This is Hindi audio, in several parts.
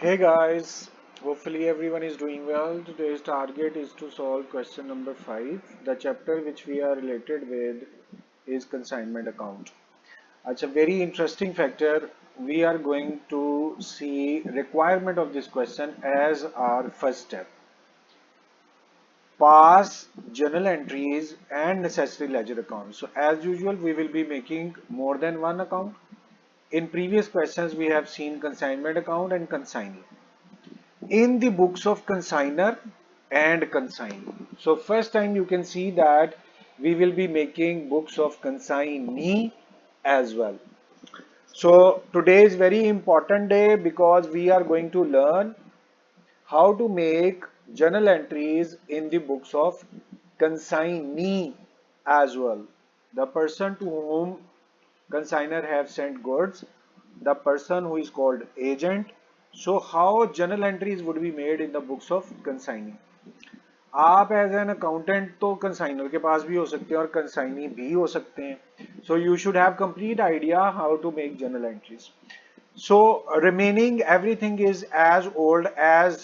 Hey guys, hopefully everyone is doing well. Today's target is to solve question number 5. The chapter which we are related with is consignment account. It's a very interesting factor. We are going to see requirement of this question as our first step. Pass journal entries and necessary ledger accounts. So as usual, we will be making more than one account. In previous questions, we have seen consignment account and consignee in the books of consigner and consignee. So first time you can see that we will be making books of consignee as well. So today is very important day because we are going to learn how to make journal entries in the books of consignee as well. The person to whom consigner have sent goods, the person who is called agent. So how journal entries would be made in the books of consignee? आप एज एन अकाउंटेंट तो कंसाइनर के पास भी हो सकते हैं और कंसाइनी भी हो सकते हैं. So you should have complete idea how to make journal entries. So remaining everything is as old as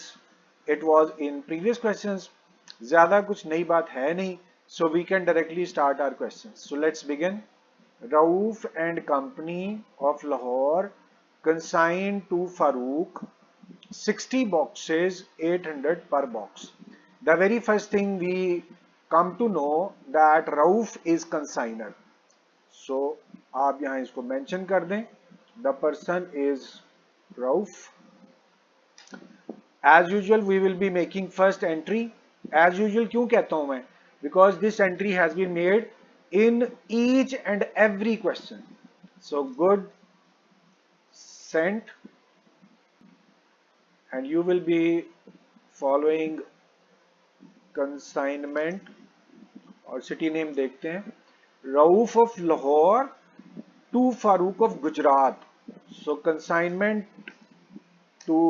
it was in previous questions. ज़्यादा कुछ नई बात है नहीं. So we can directly start our questions. So let's begin. Rauf and Company of Lahore consigned to Farooq 60 boxes, 800 per box. The very first thing we come to know that Rauf is consigner. So आप यहाँ इसको mention कर दें. The person is Rauf. As usual, we will be making first entry. As usual क्यों कहता हूँ मैं? Because this entry has been made in each and every question. So good sent, and you will be following consignment और city name देखते हैं. Rauf of Lahore to Farooq of Gujarat. So consignment to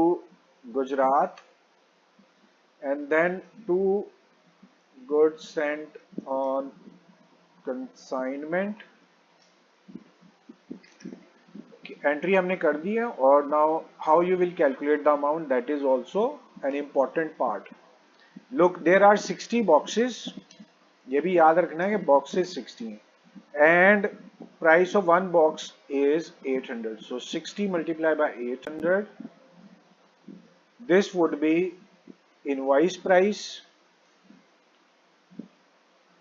Gujarat and then two goods sent on consignment. Entry हमने कर दी है और now how you will calculate the amount, that is also an important part. Look, there are 60 boxes. ये भी याद रखना है कि boxes 60 हैं and price of one box is 800. So 60 multiplied by 800. This would be invoice price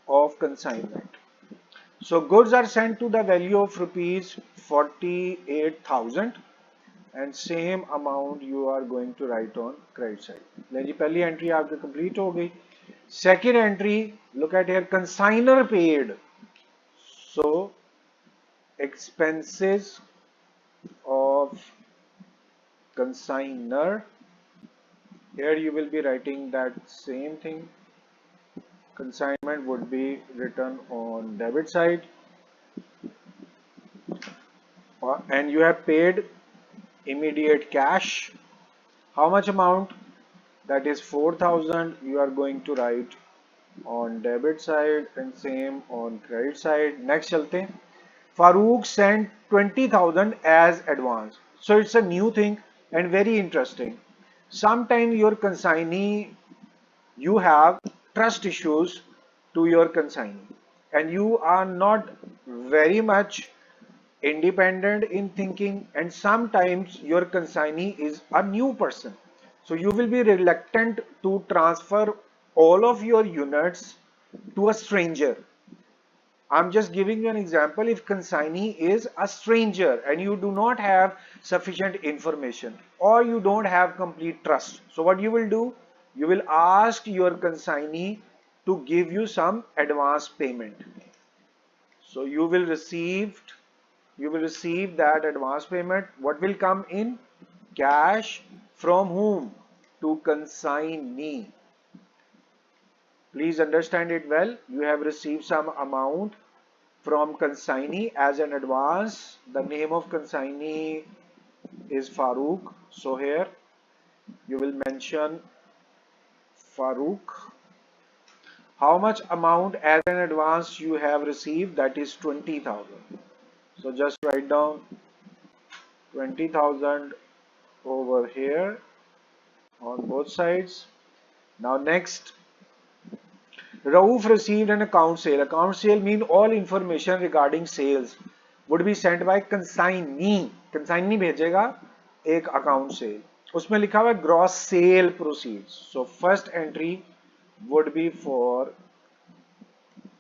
of consignment. So goods are sent to the value of rupees 48,000 and same amount you are going to write on credit side. ले जी पहली entry आपकी complete हो गई. Second entry, look at here, consigner paid. So expenses of consigner. Here you will be writing that same thing. Consignment would be written on debit side and you have paid immediate cash. How much amount? That is 4,000. You are going to write on debit side and same on credit side. Next chalte hain. Farooq sent 20,000 as advance. So it's a new thing and very interesting. Sometimes your consignee, you have trust issues to your consignee and you are not very much independent in thinking, and sometimes your consignee is a new person. So you will be reluctant to transfer all of your units to a stranger. I'm just giving you an example. If consignee is a stranger and you do not have sufficient information or you don't have complete trust, so what you will do? You will ask your consignee to give you some advance payment. So you will receive that advance payment. What will come in? Cash. From whom? To consignee. Please understand it well. You have received some amount from consignee as an advance. The name of consignee is Farooq. So here you will mention Farooq. How much amount as an advance you have received? That is 20,000. So just write down 20,000 over here on both sides. Now next, Rauf received an account sale. Account sale mean all information regarding sales would be sent by consignee. Consignee भेजेगा एक account sale. उसमें लिखा हुआ है gross sale proceeds. So first entry would be for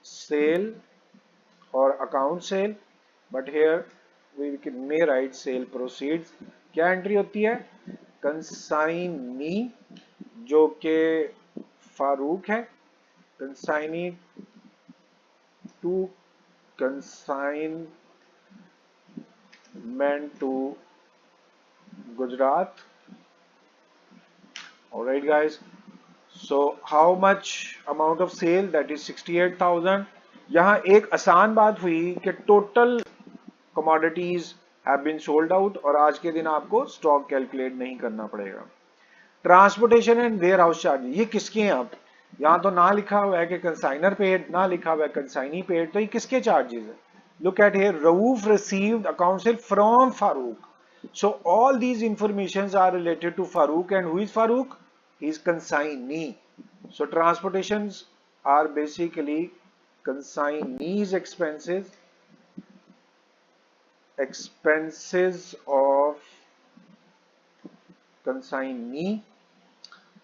sale or account sale, but here we may write sale proceeds. क्या entry होती है? Consignee जो के फारूक है, consignee to consignment to Gujarat. All right, guys. So how much amount of sale? That is 68,000. यहाँ एक आसान बात हुई कि total commodities have been sold out और आज के दिन आपको स्टॉक कैलकुलेट नहीं करना पड़ेगा. Transportation and warehouse charge ये किसके हैं? आप यहाँ तो ना लिखा हुआ है कि कंसाइनर पेड, ना लिखा हुआ है कंसाइनी पेड, तो ये किसके चार्जेस है? Look at here, Rauf received account cell from Farooq. So all these informations are related to Farooq, and who is Farooq? He is consignee. So transportations are basically consignee's expenses of consignee.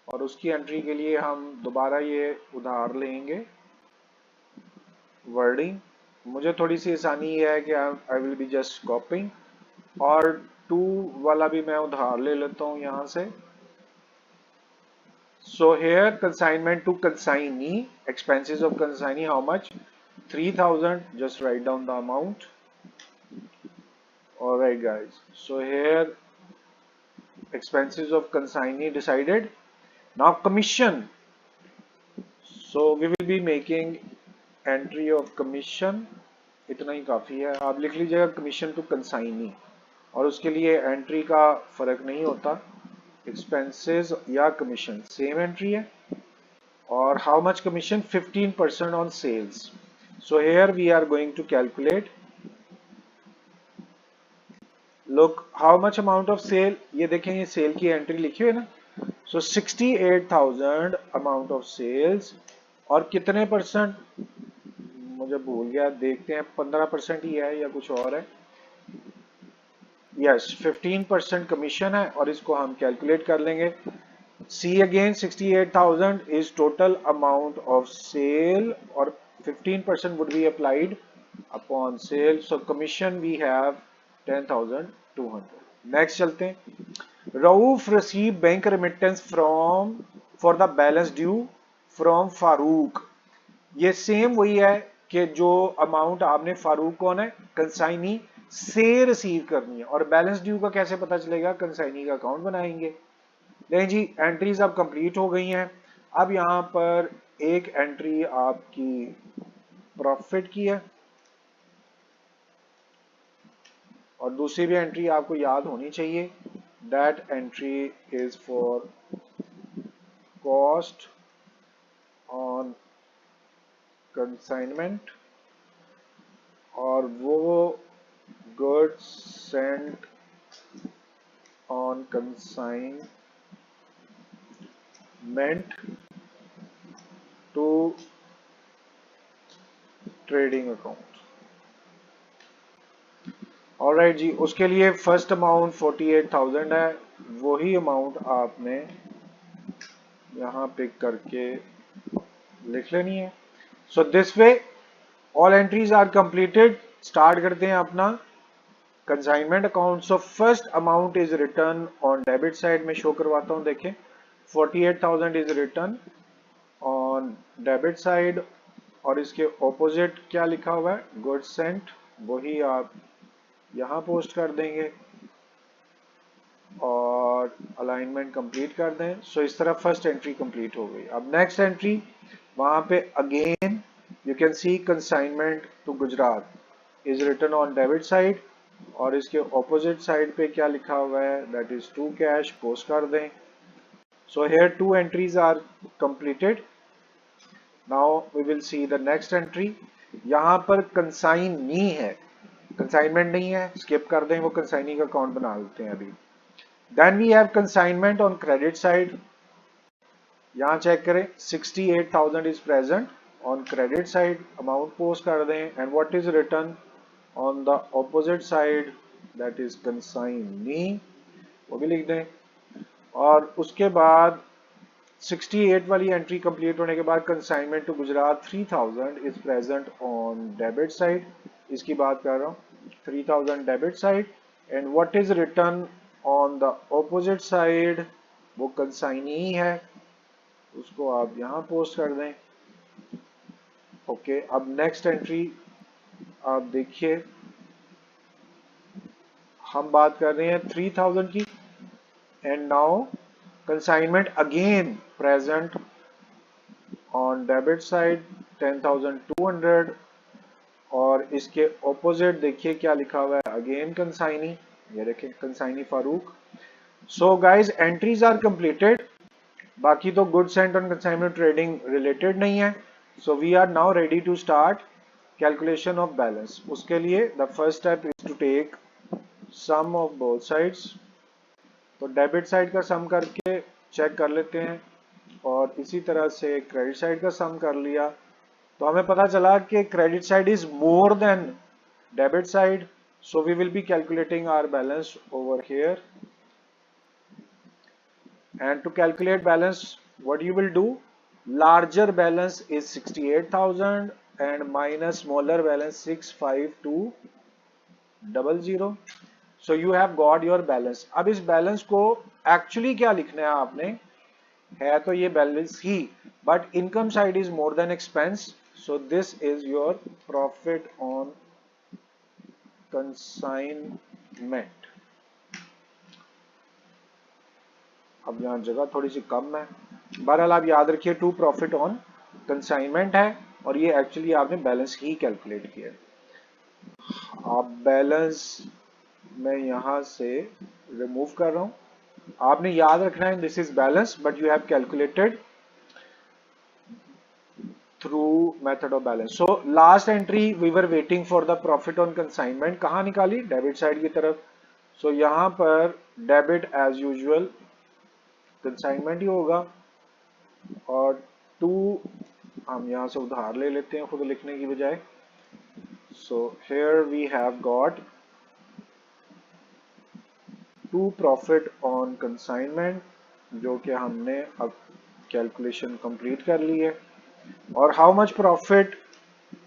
और उसकी एंट्री के लिए हम दोबारा ये उधार लेंगे वर्डिंग. मुझे थोड़ी सी आसानी है कि I will be just copying, और 2 वाला भी मैं उधार ले लेता हूं यहां से. So here consignment to consignee, expenses of consignee, how much? 3,000. Just write down the amount. Alright guys, so here expenses of consignee decided. Now commission. So we will be making entry of commission. इतना ही काफी है. आप लिख लीजिएगा commission to consignee, और उसके लिए एंट्री का फर्क नहीं होता, expenses या commission सेम एंट्री है. और how much commission? 15% on sales. So here we are going to calculate. Look, how much amount of sale? ये देखें, ये सेल की एंट्री लिखी हुई है ना. So 68,000 अमाउंट ऑफ सेल्स, और कितने परसेंट मुझे भूल गया, देखते हैं 15% ही है या कुछ और है. यस, 15% कमीशन है, और इसको हम कैलकुलेट कर लेंगे. See again, 68,000 is total amount of sale, और 15% would be applied upon sale. So commission we have 10,200. Next चलते हैं. Rauf received bank remittance for the balance due from Farooq. ये सेम वही है कि जो अमाउंट आपने फारूक कौन है, कंसाइनी, से रिसीव करनी है. और बैलेंस ड्यू का कैसे पता चलेगा? कंसाइनी का अकाउंट बनाएंगे. नहीं जी, एंट्रीज अब कंप्लीट हो गई हैं. अब यहां पर एक एंट्री आपकी प्रॉफिट की है, और दूसरी भी एंट्री आपको याद होनी चाहिए. That entry is for cost on consignment, और वो goods sent on consignment to trading account. Alright जी, उसके लिए फर्स्ट अमाउंट 48,000 है. वही अमाउंट आपने यहां पिक करके लिख लेनी है. So this way all entries are completed. Start करते हैं अपना consignment account. So first amount is written on debit side में शो करवाता हूं. देखें, 48,000 is written on debit side, और इसके ऑपोजिट क्या लिखा हुआ है? Goods sent. वही आप यहां पोस्ट कर देंगे और अलाइनमेंट कंप्लीट कर दें. सो इस तरह फर्स्ट एंट्री कंप्लीट हो गई. अब नेक्स्ट एंट्री, वहां पे again you can see consignment to Gujarat is written on debit side, और इसके ऑपोजिट साइड पे क्या लिखा हुआ है? That is to cash. Post कर दें. So here 2 entries are completed. Now we will see the next entry. यहां पर कंसाइनी है, कंसाइनमेंट नहीं है, स्किप कर दें, वो कंसाइनी का अकाउंट बना लेते हैं अभी. Then we have consignment on credit side, यहाँ चेक करें 68,000 is present on credit side, amount post कर दें, and what is written on the opposite side, that is consignee, वो भी लिख दें। और उसके बाद 68 वाली एंट्री कंप्लीट होने के बाद consignment to Gujarat 3000 is present on debit side, इसकी बात कर रहा हूँ, 3000 debit side, and what is written on the opposite side, वो कंसाइनी ही है, उसको आप यहाँ पोस्ट कर दें। ओके, अब नेक्स्ट एंट्री आप देखिए, हम बात कर रहे हैं 3000 की, and now consignment again present on debit side 10,200, और इसके ऑपोजिट देखिए क्या लिखा हुआ है, अगेन कंसाइनी, ये देखें consignee Farooq. So guys entries are completed, बाकी तो goods sent on consignment trading related नहीं है। So we are now ready to start calculation of balance. उसके लिए the first step is to take sum of both sides, तो डेबिट साइड का सम करके चेक कर लेते हैं, और इसी तरह से क्रेडिट साइड का सम कर लिया, तो हमें पता चला कि credit side is more than debit side, so we will be calculating our balance over here, and to calculate balance what you will do, larger balance is 68,000 and minus smaller balance 65200, so you have got your balance। अब इस बैलेंस को एक्चुअली क्या लिखना है आपने, है तो ये balance he, but income side is more than expense, so this is your profit on consignment। अब यहाँ जगह थोड़ी सी कम है, बहरहाल आप याद रखिए टू प्रॉफिट ऑन कंसाइनमेंट है, और ये एक्चुअली आपने बैलेंस ही कैलकुलेट किया। आप बैलेंस मैं यहाँ से रिमूव कर रहा हूँ, आपने याद रखना है this is balance but you have calculated through method of balance. So last entry we were waiting for the profit on consignment, कहाँ निकाली, डेबिट साइड की तरफ। सो यहाँ पर डेबिट एज यूजुअल कंसाइनमेंट ही होगा, और टू हम यहाँ से उधार ले लेते हैं खुद लिखने की बजाय। So here we have got to profit on consignment, जो कि हमने अब कैलकुलेशन कंप्लीट कर ली है, और how much profit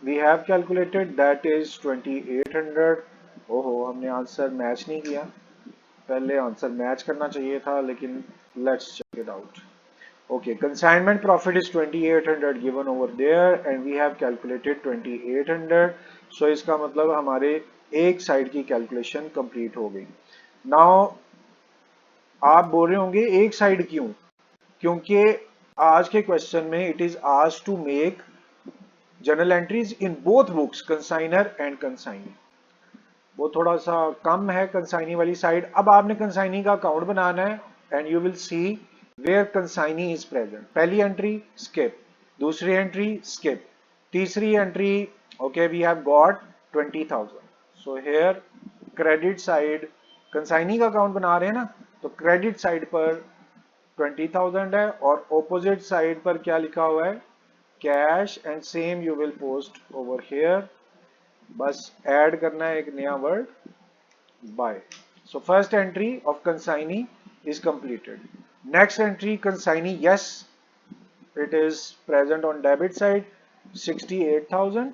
we have calculated, that is 2800। ओहो, हमने आंसर मैच नहीं किया, पहले आंसर मैच करना चाहिए था, लेकिन let's check it out. Okay, consignment profit is 2800 given over there and we have calculated 2800, so इसका मतलब हमारे एक साइड की कैलकुलेशन कंप्लीट हो गई। नाउ आप बोल रहे होंगे एक साइड क्यों, क्योंकि आज के क्वेश्चन में it is asked to make journal entries in both books, consignor and consignee, वो थोड़ा सा कम है कंसाइनी वाली साइड। अब आपने कंसाइनी का अकाउंट बनाना है, and you will see where consignee is present, पहली एंट्री स्किप, दूसरी एंट्री स्किप, तीसरी entry okay we have got 20,000। So here credit side, consignee का अकाउंट बना रहे हैं ना, तो क्रेडिट साइड पर 20,000 है, और ऑपोजिट साइड पर क्या लिखा हुआ है, cash, and same you will post over here, बस ऐड करना है एक नया word, by. So first entry of consignee is completed. Next entry consignee, yes it is present on debit side 68,000,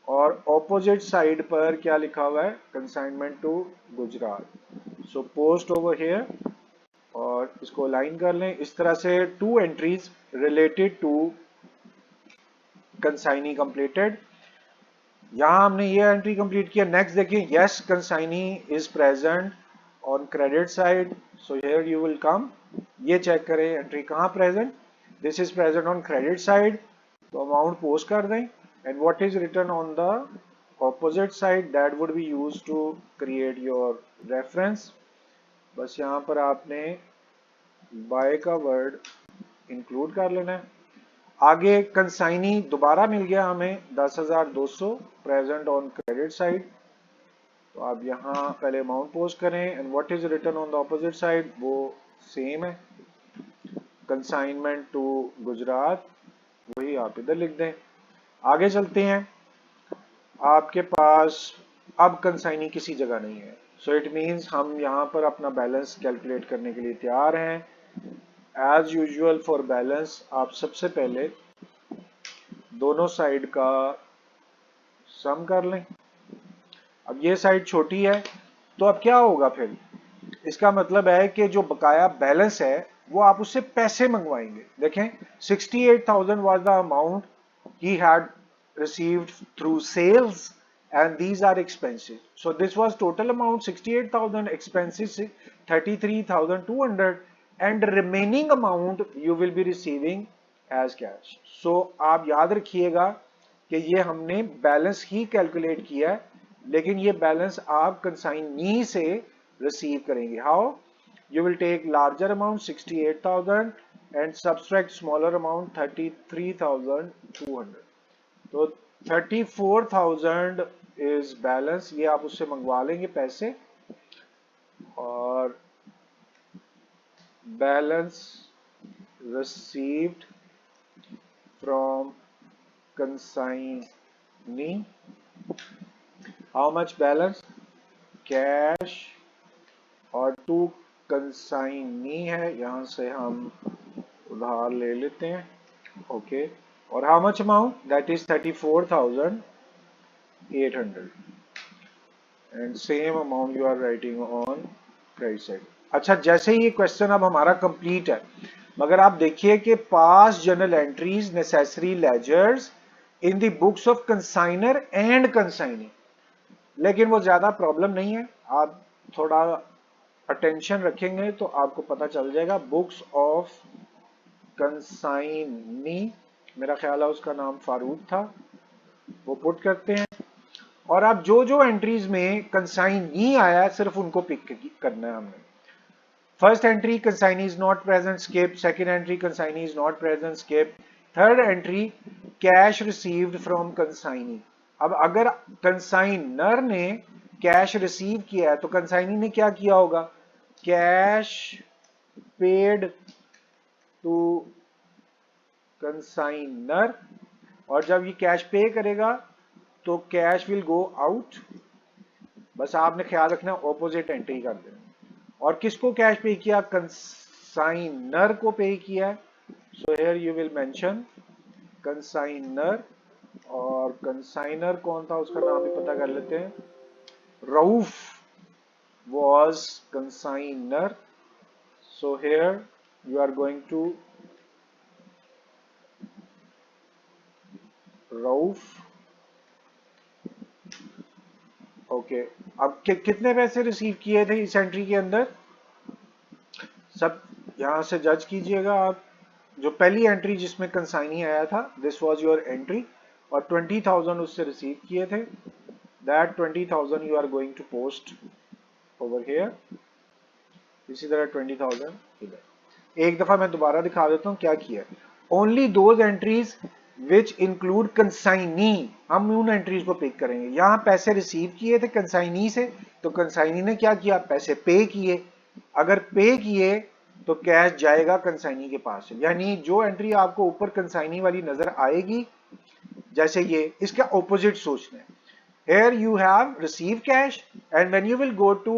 और ऑपोजिट साइड पर क्या लिखा हुआ है, consignment to Gujarat. So post over here, और इसको लाइन कर लें इस तरह से, two entries related to consignee completed. यहां हमने ये एंट्री कंप्लीट किया। नेक्स्ट देखिए, yes consignee is present on credit side, so here you will come, ये चेक करें एंट्री कहां present, this is present on credit side, तो अमाउंट पोस्ट कर दें, and what is written on the opposite side, that would be used to create your reference. बस यहां पर आपने बाय का वर्ड इंक्लूड कर लेना है। आगे कंसाइनी दोबारा मिल गया हमें 10,200 प्रेजेंट ऑन क्रेडिट साइड, तो आप यहाँ पहले अमाउंट पोस्ट करें and what is written on the opposite side, वो सेम है, कंसाइनमेंट टू गुजरात, वही आप इधर लिख दें। आगे चलते हैं, आपके पास अब कंसाइनी किसी जगह नहीं है, सो इट मीन्स हम यहाँ पर अपना बैलेंस कैलकुलेट करने के लिए तैयार हैं। एज यूजुअल फॉर बैलेंस आप सबसे पहले दोनों साइड का सम कर लें। अब ये साइड छोटी है तो अब क्या होगा फिर, इसका मतलब है कि जो बकाया बैलेंस है वो आप उससे पैसे मंगवाएंगे। देखें 68,000 was the amount he had received through sales and these are expenses, so this was total amount 68,000, expenses 33,200 and remaining amount you will be receiving as cash। so आप याद रखिएगा कि ये हमने बैलेंस ही कैलकुलेट किया है, लेकिन ये बैलेंस आप कंसाइनी से रिसीव करेंगे। How, you will take larger amount 68,000 and subtract smaller amount 33,200, तो 34,000 is balance, ये आप उससे मंगवा लेंगे पैसे, और balance received from consignee, how much balance, cash, और टू कंसाइनी है, यहां से हम उधार ले लेते हैं, ओके, और how much amount, that is 34,800 and same amount you are writing on credit side. अच्छा, जैसे ही ये क्वेश्चन अब हमारा कंप्लीट है, मगर आप देखिए कि pass journal entries necessary ledgers in the books of consignor and consignee, लेकिन वो ज्यादा प्रॉब्लम नहीं है, आप थोड़ा अटेंशन रखेंगे तो आपको पता चल जाएगा। बुक्स ऑफ कंसाइनी, मेरा ख्याल है उसका नाम फारूक था, वो पुट करते हैं, और आप जो जो एंट्रीज में कंसाइनी आया सिर्फ उनको पिक करना है हमने। First entry consignee is not present, skip. Second entry consignee is not present, skip. Third entry cash received from consignee. अब अगर कंसाइनर ने कैश रिसीव किया है तो कंसाइनी ने क्या किया होगा, कैश पेड टू कंसाइनर, और जब ये कैश पे करेगा तो कैश विल गो आउट, बस आपने ख्याल रखना ऑपोजिट एंट्री कर देना। और किसको कैश पे किया, कंसाइनर को पे किया, so here you will mention consignor, और कंसाइनर कौन था उसका नाम भी पता कर लेते हैं, Rauf was consigner, so here you are going to Rauf, okay। अब कितने पैसे रिसीव किए थे इस एंट्री के अंदर, सब यहां से जज कीजिएगा आप। जो पहली एंट्री जिसमें कंसाइनी आया था, दिस वाज योर एंट्री, और 20,000 उससे रिसीव किए थे, that 20,000 you are going to post over here, इसी तरह 20,000 इधर। एक दफा मैं दोबारा दिखा देता हूं क्या किया, only those entries which include consignee, हम उन एंट्रीज को पिक करेंगे। यहां पैसे रिसीव किए थे कंसाइनी से, तो कंसाइनी ने क्या किया, पैसे पे किए, अगर पे किए तो कैश जाएगा कंसाइनी के पास, यानी जो एंट्री आपको ऊपर कंसाइनी वाली नजर आएगी, जैसे ये, इसका ऑपोजिट सोचना है। Here you have received cash and when you will go to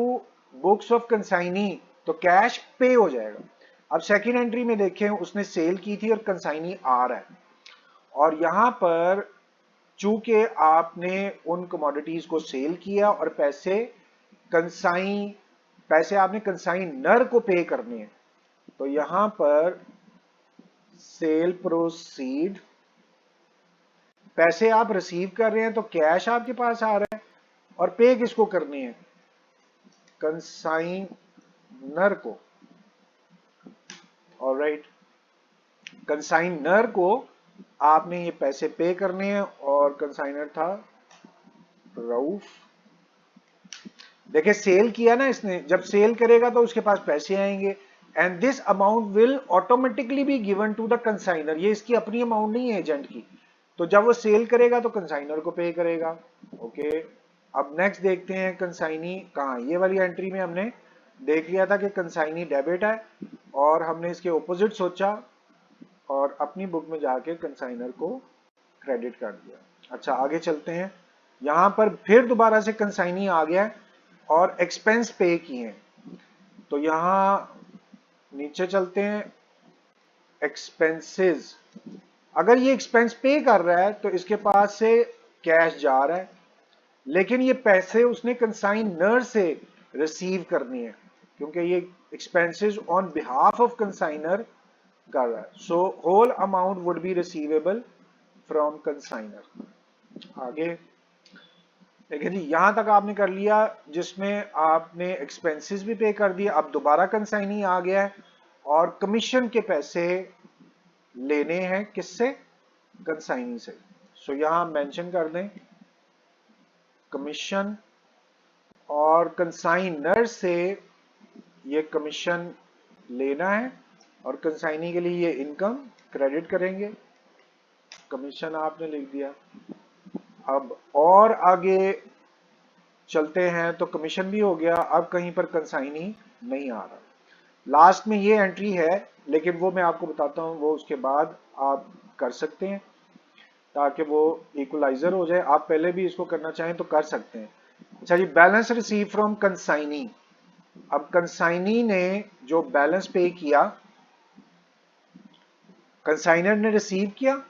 books of consignee तो कैश पे हो जाएगा। अब सेकेंड एंट्री में देखें, उसने सेल की थी और कंसाइनी आ रहा है, और यहां पर चूंकि आपने उन कमोडिटीज को सेल किया और पैसे आपने कंसाइनर को पे करने हैं, तो यहां पर सेल प्रोसीड, पैसे आप रिसीव कर रहे हैं तो कैश आपके पास आ रहा है, और पे किसको करनी है, कंसाइनर को, ऑलराइट, कंसाइनर को आपने ये पैसे पे करने हैं, और कंसाइनर था रऊफ। देखिए सेल किया ना इसने, जब सेल करेगा तो उसके पास पैसे आएंगे, and this amount will automatically be given to the consignor, ये इसकी अपनी अमाउंट नहीं है एजेंट की, तो जब वो सेल करेगा तो कंसाइनर को पे करेगा, ओके। अब नेक्स्ट देखते हैं कंसाइनी कहाँ, ये वाली एंट्री में हमने देख लिया था कि कंसाइनी डेबिट है और हमने इसके ऑपोजिट सोचा और अपनी बुक में जाके कंसाइनर को क्रेडिट कर दिया। अच्छा आगे चलते हैं, यहां पर फिर दोबारा से कंसाइनी आ गया और एक्सपेंस पे किए हैं, तो यहां नीचे चलते हैं, एक्सपेंसेस। अगर ये एक्सपेंस पे कर रहा है तो इसके पास से कैश जा रहा है, लेकिन ये पैसे उसने कंसाइनर से रिसीव करनी है क्योंकि ये expenses on behalf of consignor कर रहा है। So whole amount would be receivable from consignor. आगे देखिए जी, यहां तक आपने कर लिया जिसमें आपने एक्सपेंसेस भी पे कर दिए। अब दोबारा कंसाइनी आ गया है और कमीशन के पैसे लेने हैं किससे, कंसाइनी से। सो यहां मेंशन कर दें कमीशन, और कंसाइनर से ये कमीशन लेना है और कंसाइनी के लिए ये इनकम क्रेडिट करेंगे, कमीशन आपने लिख दिया। अब और आगे चलते हैं तो कमीशन भी हो गया, अब कहीं पर कंसाइनी नहीं आ रहा। लास्ट में ये एंट्री है लेकिन वो मैं आपको बताता हूं, वो उसके बाद आप कर सकते हैं ताकि वो इक्वलाइजर हो जाए। आप पहले भी इसको करना चाहें तो कर सकते हैं। अच्छा जी, बैलेंस रिसीव फ्रॉम कंसाइनी। अब कंसाइनी ने जो बैलेंस पे किया कंसाइनर ने रिसीव किया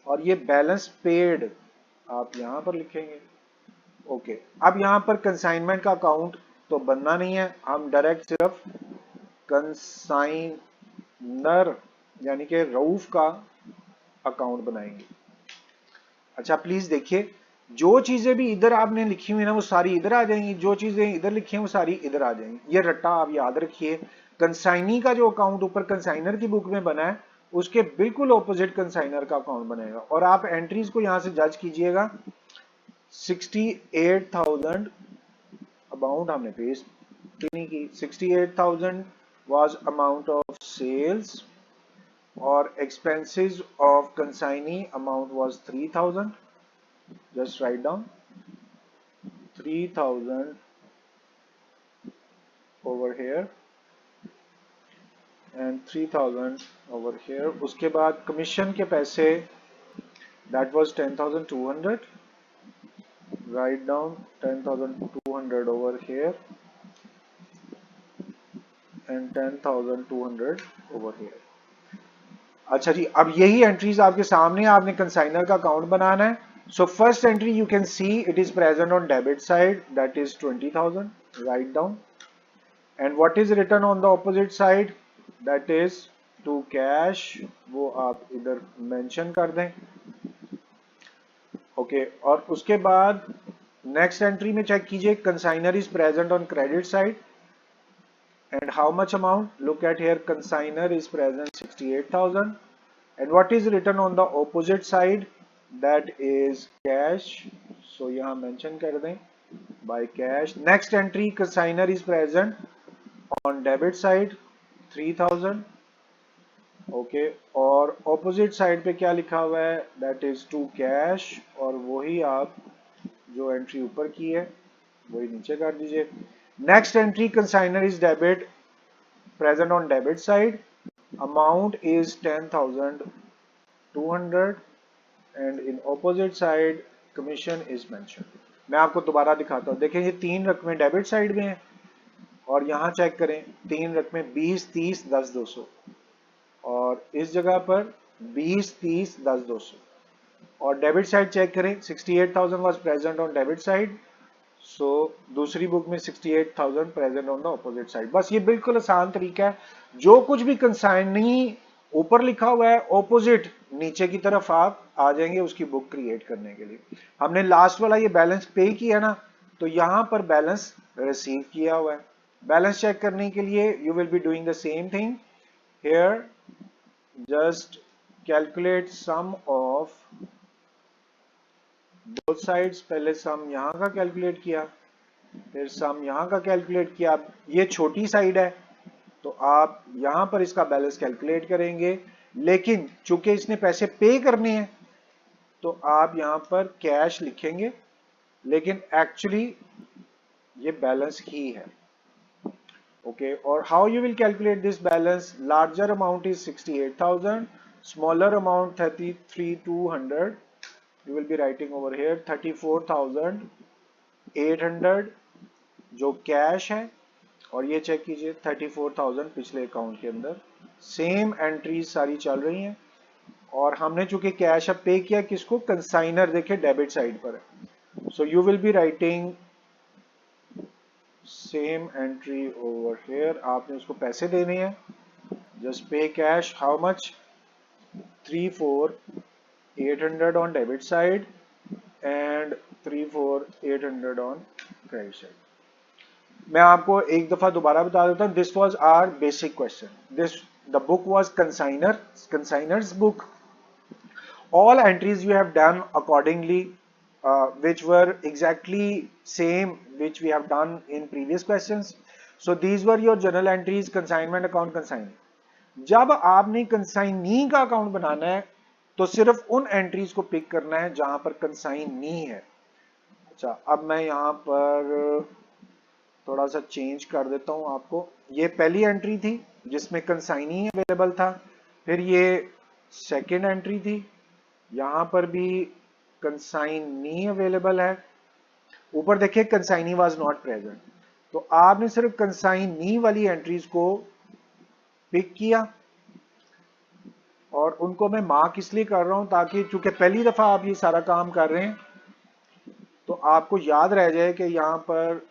और ये बैलेंस पेड आप यहां पर लिखेंगे। ओके, अब यहां पर कंसाइनमेंट का अकाउंट तो बनना नहीं है, हम डायरेक्ट सिर्फ कंसाइनर यानी कि रऊफ का अकाउंट बनाएंगे। अच्छा प्लीज देखिए, जो चीजें भी इधर आपने लिखी हुई ना वो सारी इधर आ जाएंगी, जो चीजें इधर लिखी हैं वो सारी इधर आ जाएंगी। ये रट्टा आप याद रखिए, कंसाइनी का जो अकाउंट ऊपर कंसाइनर की बुक में बना है उसके बिल्कुल ऑपोजिट कंसाइनर का अकाउंट बनेगा। और आप एंट्रीज को यहां से जज कीजिएगा। 68,000 अमाउंट हमने पेश नहीं की, 68,000 was amount of sales और expenses of consignee amount was 3,000. Just write down 3,000 over here and 3,000 over here. उसके बाद कमीशन के पैसे that was 10,200. Write down 10,200 over here and 10,200 over here. अच्छा जी, अब यही एंट्रीज आपके सामने, आपने कंसाइनर का अकाउंट बनाना है। So first entry you can see it is present on debit side, that is 20,000. Write down, and what is written on the opposite side, that is to cash, वो आप इधर मेंशन कर दें। ओके, और उसके बाद नेक्स्ट एंट्री में चेक कीजिए, consignor is present on credit side and how much amount, look at here, consignor is present 68,000 and what is written on the opposite side, that is cash. So यहाँ mention कर दें by cash. Next entry, consignor is present on debit side 3,000. okay, और opposite side पे क्या लिखा हुआ है, that is to cash, और वही आप जो एंट्री ऊपर की है वही नीचे कर दीजिए। Next entry, consignor is debit, present on debit side, amount is 10,200 and in opposite side commission is mentioned. मैं आपको दोबारा दिखाता हूँ, देखें ये तीन रकमें डेबिट साइड में हैं और यहाँ चेक करें तीन रकमें 20, 30, 10, 200 और इस जगह पर 20, 30, 10, 200 और डेबिट साइड चेक करें 68,000 was present on debit side. सो दूसरी बुक में 68,000 present on the opposite side. बस ये बिल्कुल आसान तरीका है, जो कुछ भी कंसाइनी ऊपर लिखा हुआ है ऑपोजिट नीचे की तरफ आप आ जाएंगे उसकी बुक क्रिएट करने के लिए। हमने लास्ट वाला ये बैलेंस पे किया ना, तो यहां पर बैलेंस रिसीव किया हुआ है। बैलेंस चेक करने के लिए you will be doing the same thing here, just calculate sum of both sides. पहले सम यहाँ का कैलकुलेट किया, फिर सम यहाँ का कैलकुलेट किया। ये छोटी साइड है तो आप यहाँ पर इसका बैलेंस कैलकुलेट करेंगे, लेकिन चूंकि इसने पैसे पे करने हैं तो आप यहाँ पर कैश लिखेंगे लेकिन एक्चुअली ये बैलेंस ही है। Okay, or how you will calculate this balance? Larger amount is 68,000, smaller amount 33,200. You will be writing over here 34,800 जो कैश है, और ये चेक कीजिए 34,000 पिछले अकाउंट के अंदर। सेम एंट्रीज सारी चल रही हैं, और हमने चूंकि कैश अब पे किया किसको, कंसाइनर, देखिए डेबिट साइड पर है। So you will be writing same entry over here, आपने उसको पैसे देने हैं। जस्ट पे cash, how much, 34,800 on debit side and 34,800 on credit side. मैं आपको एक दफा दोबारा बता देता हूँ, this was our basic question, this the book was consignor's book. All entries you have done accordingly, which were exactly same which we have done in previous questions. So these were your journal entries, consignment account, consignee. जब आपने कंसाइनी का अकाउंट बनाना है तो सिर्फ उन एंट्रीज को पिक करना है जहां पर कंसाइनी है. अच्छा, अब मैं यहां पर थोड़ा सा चेंज कर देता हूं आपको. ये पहली एंट्री थी जिसमें कंसाइनी अवेलेबल था, फिर ये सेकेंड एंट्री थी, यहां पर भी कंसाइनी अवेलेबल है, ऊपर देखिए कंसाइनी वाज नॉट प्रेजेंट. तो आपने सिर्फ कंसाइनी वाली एंट्रीज को पिक किया, और उनको मैं मार्क इसलिए कर रहा हूं ताकि चूंकि पहली दफा आप ये सारा काम कर रहे हैं तो आपको याद रह जाए कि यहां पर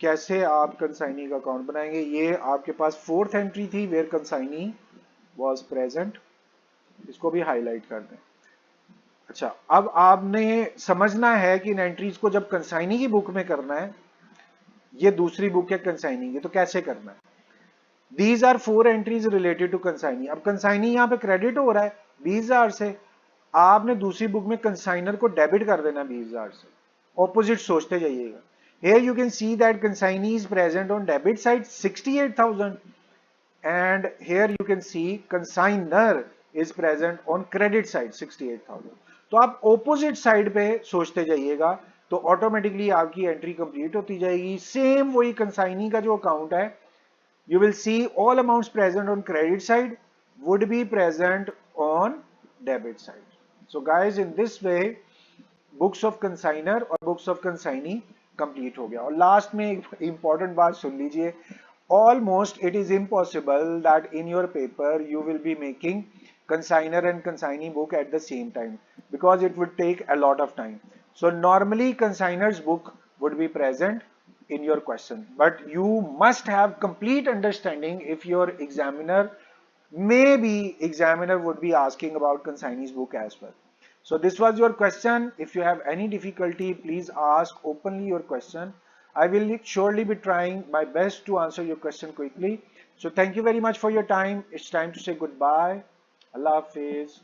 कैसे आप कंसाइनी का अकाउंट बनाएंगे. ये आपके पास फोर्थ एंट्री थी वेयर कंसाइनी वाज प्रेजेंट, इसको भी हाईलाइट कर दें. अच्छा, अब आपने समझना है कि इन एंट्रीज को जब कंसाइनी की बुक में करना है, ये दूसरी बुक है कंसाइनी की, तो कैसे करना है. These are four entries related to consignee. अब कंसाइनी यहाँ पे क्रेडिट हो रहा है 20,000 से, आपने दूसरी बुक में कंसाइनर को डेबिट कर देना 20,000 से. ऑपोजिट सोचते जाइएगा. Here you can see that consignee is present on debit side 68,000, and here you can see consigner is present on credit side 68,000. तो आप ऑपोजिट साइड पे सोचते जाइएगा तो ऑटोमेटिकली आपकी एंट्री कंप्लीट होती जाएगी. सेम वही कंसाइनी का जो अकाउंट है, you will see all amounts present on credit side would be present on debit side. So guys, in this way books of consigner और books of consignee complete हो गया. और लास्ट में एक इंपॉर्टेंट बात सुन लीजिए. Almost it is impossible that in your paper you will be making consigner and consignee book at the same time, because it would take a lot of time. So normally consigner's book would be present in your question, but you must have complete understanding if your examiner, maybe examiner would be asking about consignee's book as well. So this was your question. If you have any difficulty, please ask openly your question. I will surely be trying my best to answer your question quickly. So thank you very much for your time. It's time to say goodbye. Allah Hafiz.